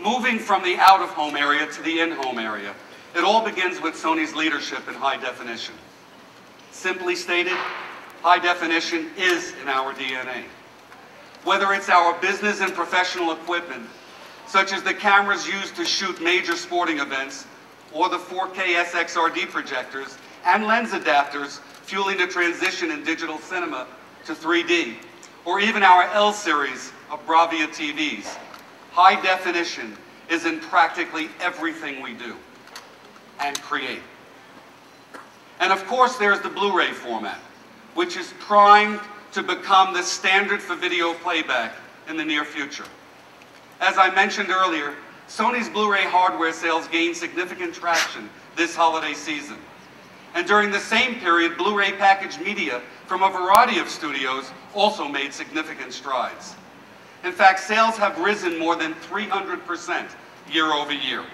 Moving from the out-of-home area to the in-home area, it all begins with Sony's leadership in high definition. Simply stated, high definition is in our DNA. Whether it's our business and professional equipment, such as the cameras used to shoot major sporting events, or the 4K SXRD projectors and lens adapters fueling the transition in digital cinema to 3D, or even our L series of Bravia TVs, high definition is in practically everything we do and create. And of course, there's the Blu-ray format, which is primed to become the standard for video playback in the near future. As I mentioned earlier, Sony's Blu-ray hardware sales gained significant traction this holiday season. And during the same period, Blu-ray packaged media from a variety of studios also made significant strides. In fact, sales have risen more than 300% year over year.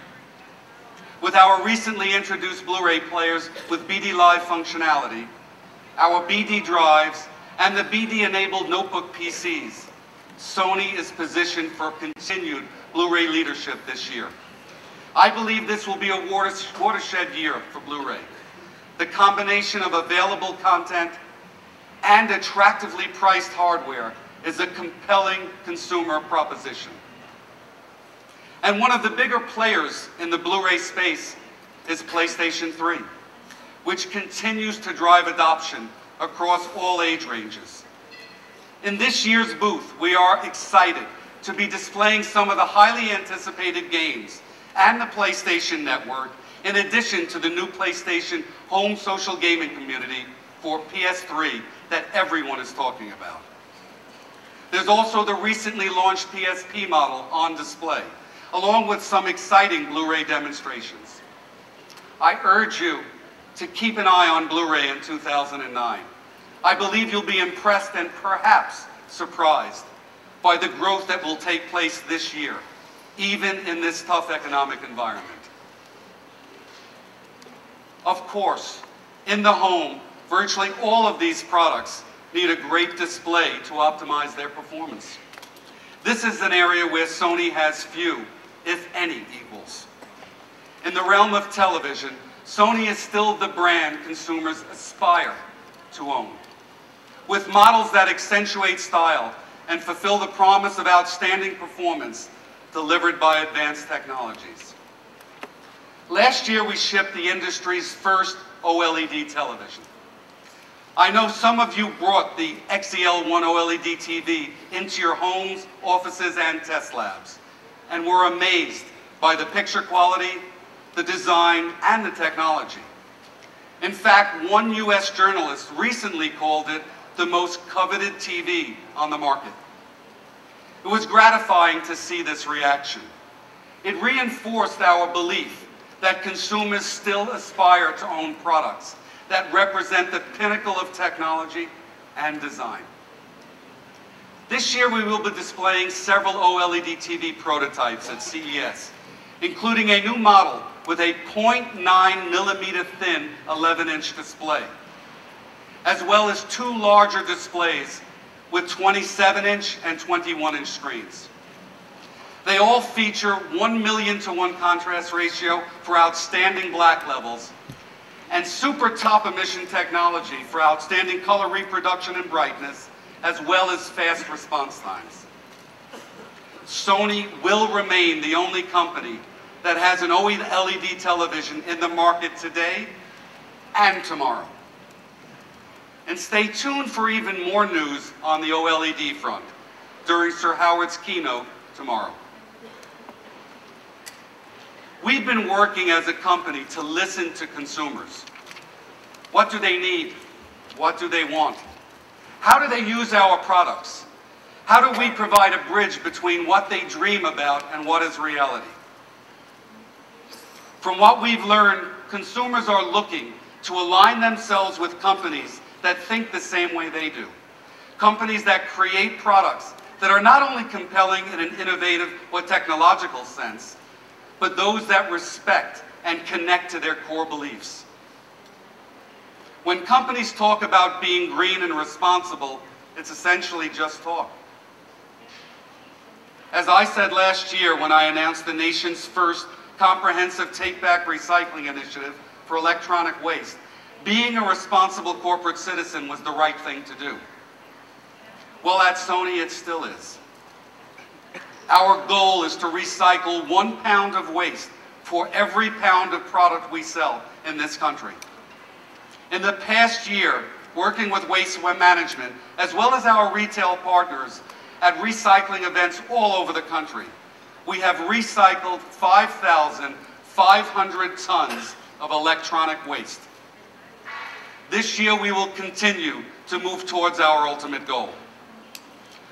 With our recently introduced Blu-ray players with BD Live functionality, our BD drives, and the BD-enabled notebook PCs, Sony is positioned for continued Blu-ray leadership this year. I believe this will be a watershed year for Blu-ray. The combination of available content and attractively priced hardware is a compelling consumer proposition. And one of the bigger players in the Blu-ray space is PlayStation 3, which continues to drive adoption across all age ranges. In this year's booth, we are excited to be displaying some of the highly anticipated games and the PlayStation Network, in addition to the new PlayStation home social gaming community for PS3 that everyone is talking about. There's also the recently launched PSP model on display, along with some exciting Blu-ray demonstrations. I urge you to keep an eye on Blu-ray in 2009. I believe you'll be impressed and perhaps surprised by the growth that will take place this year, even in this tough economic environment. Of course, in the home, virtually all of these products need a great display to optimize their performance. This is an area where Sony has few, if any, equals. In the realm of television, Sony is still the brand consumers aspire to own, with models that accentuate style and fulfill the promise of outstanding performance delivered by advanced technologies. Last year, we shipped the industry's first OLED television. I know some of you brought the XEL1 OLED TV into your homes, offices, and test labs, and were amazed by the picture quality, the design, and the technology. In fact, one US journalist recently called it the most coveted TV on the market. It was gratifying to see this reaction. It reinforced our belief that consumers still aspire to own products that represent the pinnacle of technology and design. This year we will be displaying several OLED TV prototypes at CES, including a new model with a 0.9 millimeter thin 11-inch display, as well as two larger displays with 27-inch and 21-inch screens. They all feature 1,000,000:1 contrast ratio for outstanding black levels and super top emission technology for outstanding color reproduction and brightness, as well as fast response times. Sony will remain the only company that has an OLED television in the market today and tomorrow. And stay tuned for even more news on the OLED front during Sir Howard's keynote tomorrow. We've been working as a company to listen to consumers. What do they need? What do they want? How do they use our products? How do we provide a bridge between what they dream about and what is reality? From what we've learned, consumers are looking to align themselves with companies that think the same way they do. Companies that create products that are not only compelling in an innovative or technological sense, but those that respect and connect to their core beliefs. When companies talk about being green and responsible, it's essentially just talk. As I said last year when I announced the nation's first comprehensive take-back recycling initiative for electronic waste, being a responsible corporate citizen was the right thing to do. Well, at Sony, it still is. Our goal is to recycle 1 pound of waste for every pound of product we sell in this country. In the past year, working with waste management, as well as our retail partners at recycling events all over the country, we have recycled 5,500 tons of electronic waste. This year, we will continue to move towards our ultimate goal.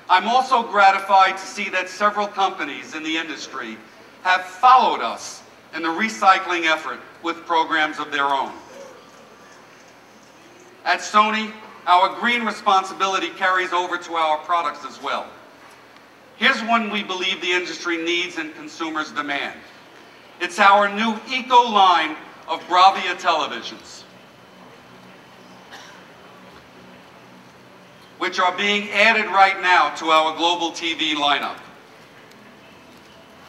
I'm also gratified to see that several companies in the industry have followed us in the recycling effort with programs of their own. At Sony, our green responsibility carries over to our products as well. Here's one we believe the industry needs and consumers demand. It's our new eco line of Bravia televisions, which are being added right now to our global TV lineup.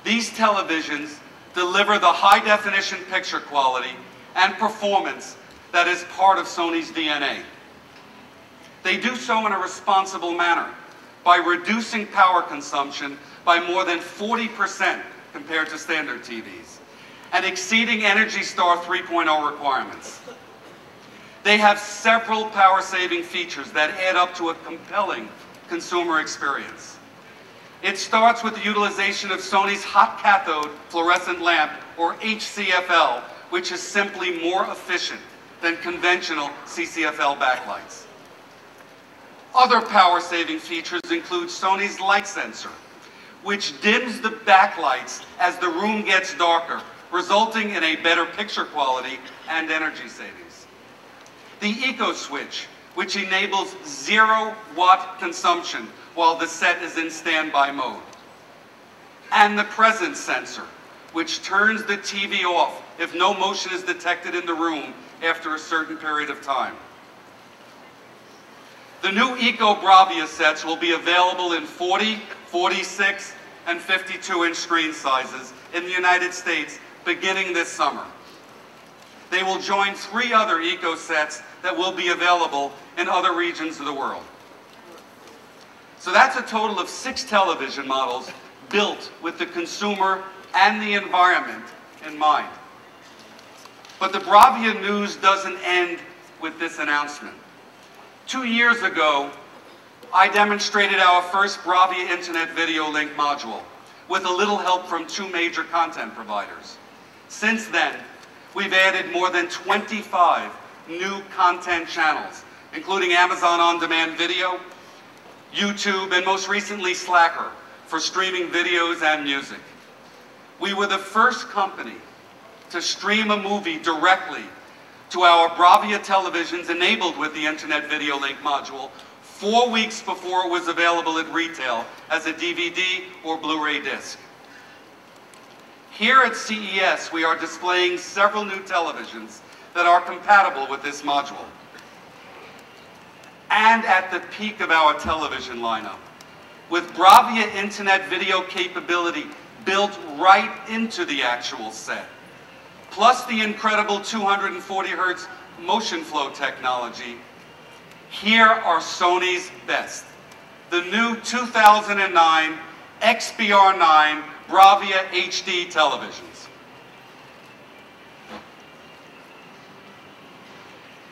These televisions deliver the high-definition picture quality and performance that is part of Sony's DNA. They do so in a responsible manner by reducing power consumption by more than 40% compared to standard TVs and exceeding Energy Star 3.0 requirements. They have several power-saving features that add up to a compelling consumer experience. It starts with the utilization of Sony's hot cathode fluorescent lamp, or HCFL, which is simply more efficient than conventional CCFL backlights. Other power-saving features include Sony's light sensor, which dims the backlights as the room gets darker, resulting in a better picture quality and energy savings. The Eco Switch, which enables 0-watt consumption while the set is in standby mode. And the Presence Sensor, which turns the TV off if no motion is detected in the room after a certain period of time. The new Eco Bravia sets will be available in 40, 46, and 52-inch screen sizes in the United States beginning this summer. They will join 3 other Eco sets that will be available in other regions of the world. So that's a total of 6 television models built with the consumer and the environment in mind. But the Bravia news doesn't end with this announcement. 2 years ago, I demonstrated our first Bravia Internet Video Link module with a little help from 2 major content providers. Since then, we've added more than 25 new content channels, including Amazon On Demand Video, YouTube, and most recently Slacker for streaming videos and music. We were the first company to stream a movie directly to our Bravia televisions enabled with the Internet Video Link module 4 weeks before it was available at retail as a DVD or Blu-ray disc. Here at CES, we are displaying several new televisions that are compatible with this module. And at the peak of our television lineup, with Bravia Internet Video capability built right into the actual set, plus the incredible 240 Hz motion flow technology, here are Sony's best. The new 2009 XBR9 Bravia HD televisions.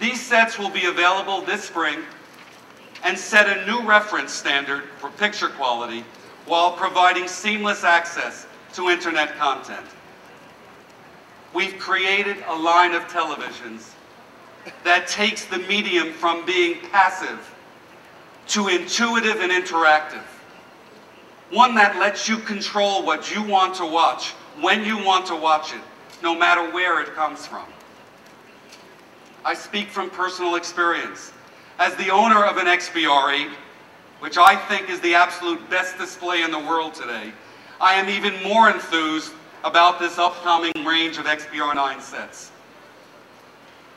These sets will be available this spring and set a new reference standard for picture quality while providing seamless access to internet content. We've created a line of televisions that takes the medium from being passive to intuitive and interactive. One that lets you control what you want to watch, when you want to watch it, no matter where it comes from. I speak from personal experience. As the owner of an XBR8, which I think is the absolute best display in the world today, I am even more enthused about this upcoming range of XBR9 sets.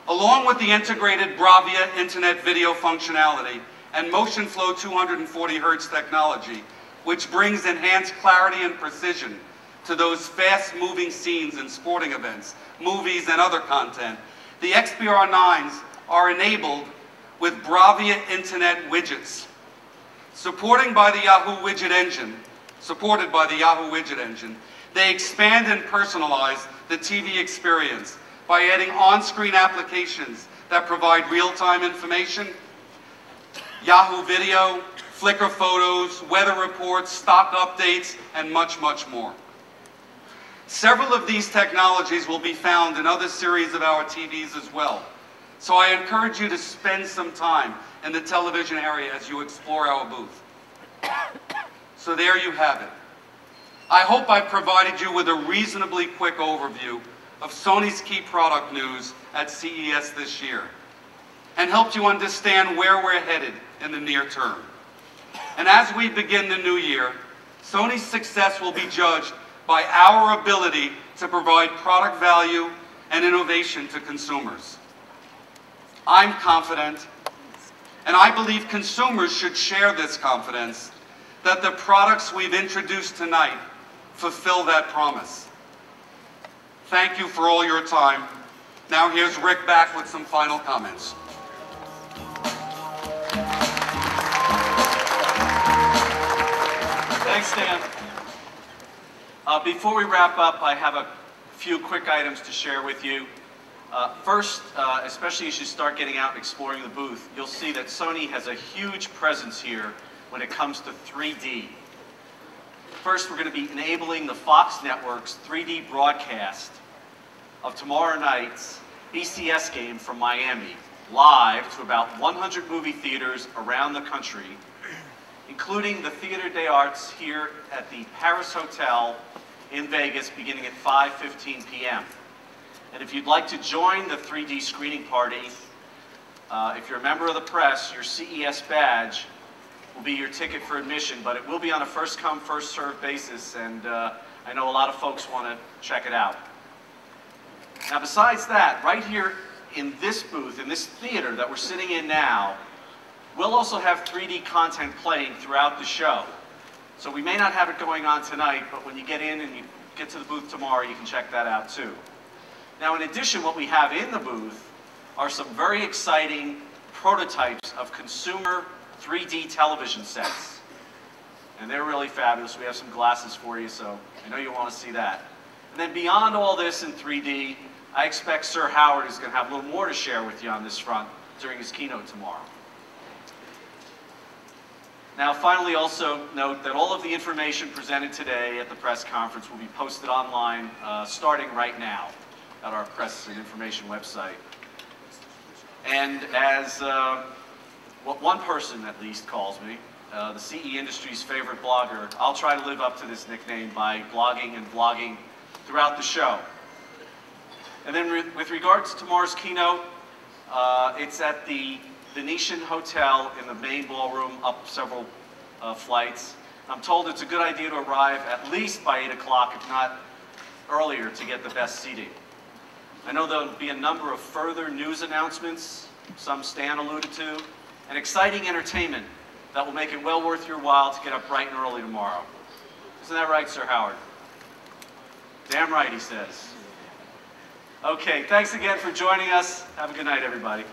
Along with the integrated Bravia Internet Video functionality and Motion Flow 240 Hz technology, which brings enhanced clarity and precision to those fast-moving scenes in sporting events, movies, and other content. The XBR9s are enabled with Bravia Internet widgets, supported by the Yahoo Widget Engine. They expand and personalize the TV experience by adding on-screen applications that provide real-time information, Yahoo Video, Flickr photos, weather reports, stock updates, and much, much more. Several of these technologies will be found in other series of our TVs as well. So I encourage you to spend some time in the television area as you explore our booth. So there you have it. I hope I provided you with a reasonably quick overview of Sony's key product news at CES this year and helped you understand where we're headed in the near term. And as we begin the new year, Sony's success will be judged by our ability to provide product value and innovation to consumers. I'm confident, and I believe consumers should share this confidence, that the products we've introduced tonight fulfill that promise. Thank you for all your time. Now here's Rick back with some final comments. Thanks, Dan. Before we wrap up, I have a few quick items to share with you. First, especially as you start getting out and exploring the booth, you'll see that Sony has a huge presence here when it comes to 3D. First, we're going to be enabling the Fox Network's 3D broadcast of tomorrow night's BCS game from Miami, live to about 100 movie theaters around the country, including the Theater des Arts here at the Paris Hotel in Vegas, beginning at 5:15 p.m. And if you'd like to join the 3D screening party, if you're a member of the press, your CES badge will be your ticket for admission, but it will be on a first-come, first-served basis, and I know a lot of folks want to check it out. Now, besides that, right here in this booth, in this theater that we're sitting in now, we'll also have 3D content playing throughout the show. So we may not have it going on tonight, but when you get in and you get to the booth tomorrow, you can check that out too. Now, in addition, what we have in the booth are some very exciting prototypes of consumer 3D television sets. And they're really fabulous. We have some glasses for you, so I know you want to see that. And then beyond all this in 3D, I expect Sir Howard is going to have a little more to share with you on this front during his keynote tomorrow. Now, finally, also note that all of the information presented today at the press conference will be posted online starting right now at our press and information website. And as what one person at least calls me, the CE industry's favorite blogger, I'll try to live up to this nickname by blogging and vlogging throughout the show. And then with regards to tomorrow's keynote, it's at the Venetian Hotel in the main ballroom, up several flights. I'm told it's a good idea to arrive at least by 8 o'clock, if not earlier, to get the best seating. I know there'll be a number of further news announcements, some Stan alluded to, and exciting entertainment that will make it well worth your while to get up bright and early tomorrow. Isn't that right, Sir Howard? Damn right, he says. Okay, thanks again for joining us. Have a good night, everybody.